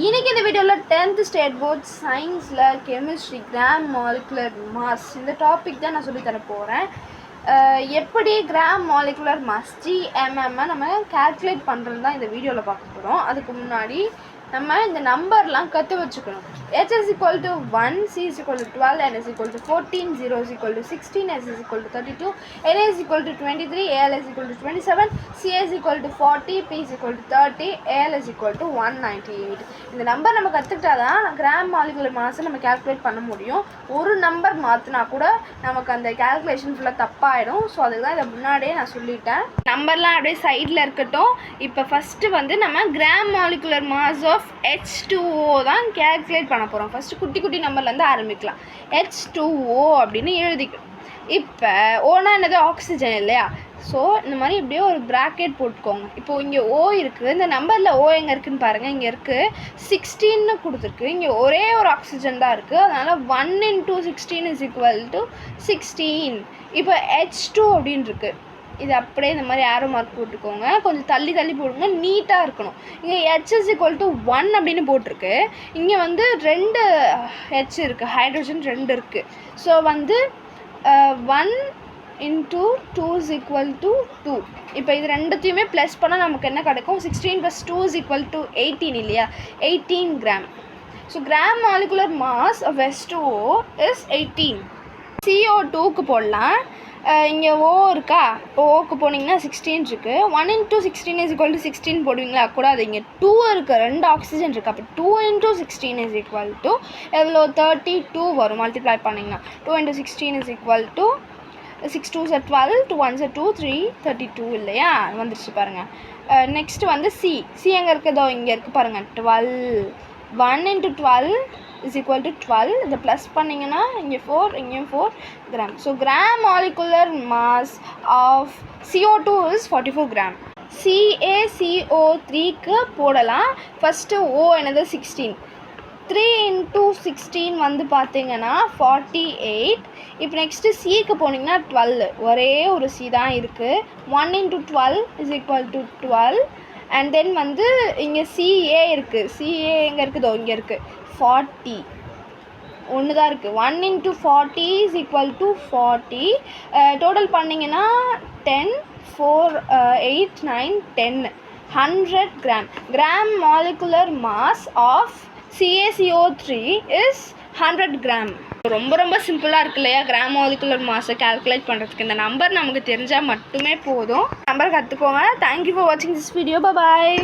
இன்றைக்கி இந்த வீடியோவில் 10th ஸ்டேட் போர்ட் சயின்ஸில் கெமிஸ்ட்ரி கிராம் மாலிகுலர் மாஸ் இந்த டாபிக் தான் நான் சொல்லி தர போகிறேன். எப்படி கிராம் மாலிகுலர் மாஸ் GMM நம்ம கால்குலேட் பண்ணுறது தான் இந்த வீடியோவில் பார்க்க போகிறோம். அதுக்கு முன்னாடி நம்ம இந்த நம்பர்லாம் கற்று வச்சுக்கணும். H is equal to 1, C is equal to 12, N is equal to 14, 0 is equal to 16, S is equal to 32, N is equal to 23, AL is equal to 27, C is equal to 40, P is equal to 30, AL is equal to 198. இந்த number நம்ம கற்றுக்கிட்டா தான் gram molecular மாஸை நம்ம calculate பண்ண முடியும். ஒரு number மாற்றினா கூட நமக்கு அந்த கால்குலேஷன் ஃபுல்லாக தப்பாயிடும். ஸோ அதுக்கு தான் இதை முன்னாடியே நான் சொல்லிட்டேன். நம்பர்லாம் அப்படியே சைடில் இருக்கட்டும். இப்போ ஃபஸ்ட்டு வந்து நம்ம gram molecular mass of H2O தான் கால்குலேட் பண்ண போகிறோம். ஃபஸ்ட்டு குட்டி குட்டி நம்பர்லேருந்து ஆரம்பிக்கலாம். H2O அப்படின்னு எழுதிக்கணும். இப்போ ஓனா என்னது ஆக்சிஜன் இல்லையா? ஸோ இந்த மாதிரி இப்படியே ஒரு ப்ராக்கெட் போட்டுக்கோங்க. இப்போது இங்கே O இருக்குது. இந்த நம்பரில் O எங்கே இருக்குதுன்னு பாருங்கள். இங்கே இருக்குது 16ன்னு கொடுத்துருக்கு. இங்கே ஒரே ஒரு ஆக்சிஜன் தான் இருக்குது. அதனால் 1 × 16 is equal to 16. இப்போ H2 அப்படின்னு இருக்குது. இது அப்படியே இந்த மாதிரி ஆரோ மார்க் போட்டுக்கோங்க. கொஞ்சம் தள்ளி தள்ளி போடுங்க, நீட்டாக இருக்கணும். இங்கே H is equal to 1 அப்படின்னு போட்டிருக்கு. இங்கே வந்து 2 H இருக்குது, ஹைட்ரோஜன் 2 இருக்குது. ஸோ வந்து 1 × 2 is equal to 2. இப்போ இது ரெண்டுத்தையுமே ப்ளஸ் பண்ணால் நமக்கு என்ன கிடைக்கும்? 16 + 2 is equal to 18 இல்லையா? 18 gram. So gram molecular mass of H2O is 18. CO2க்கு போடலாம். இங்கே O இருக்கா? ஓக்கு போனீங்கன்னா 16 இருக்குது. 1 × 16 is equal to 16 போடுவீங்களா? கூட அது இங்கே 2 இருக்குது, 2 ஆக்சிஜன் இருக்குது. அப்போ 2 × 16 is equal to எவ்வளோ? 32 வரும். மல்டிப்ளை பண்ணிங்கன்னா 2 × 16 is equal to 6 2s are 12, 2 1s are 2, 3 32 இல்லையா? வந்துருச்சு பாருங்கள். நெக்ஸ்ட்டு வந்து சி எங்கே இருக்குதோ இங்கே இருக்குது பாருங்கள். 12 1 × 12 is equal to 12. இதை ப்ளஸ் பண்ணிங்கன்னா இங்கே 4, இங்கேயும் 4 gram. So gram molecular mass of CO2 is 44 gram. CaCO3க்கு போடலாம். ஃபஸ்ட்டு O என்னது? 16. 3 × 16 வந்து பார்த்தீங்கன்னா 48. இப்போ நெக்ஸ்ட்டு சிக்கு போனீங்கன்னா 12. ஒரே ஒரு சி தான் இருக்குது. 1 × 12 is equal to 12. And then வந்து இங்கே CA இருக்குது. CA எங்கே இருக்குதோ இங்கே இருக்குது 40. ஒன்று தான் இருக்குது. 1 × 40 is equal to 40. டோட்டல் பண்ணிங்கன்னா 10 4 8 9 10 100 gram. Gram molecular mass of CaCO3 is 100 gram. ரொம்ப ரொம்ப சிம்பிளாக இருக்கு இல்லையா? கிராம் மாலிகுலர் மாஸை கால்குலேட் பண்ணுறதுக்கு இந்த நம்பர் நமக்கு தெரிஞ்சால் மட்டுமே போதும். நம்பர் கற்றுக்கோங்க. தேங்க்யூ ஃபார் வாட்சிங் திஸ் வீடியோ. பாய்.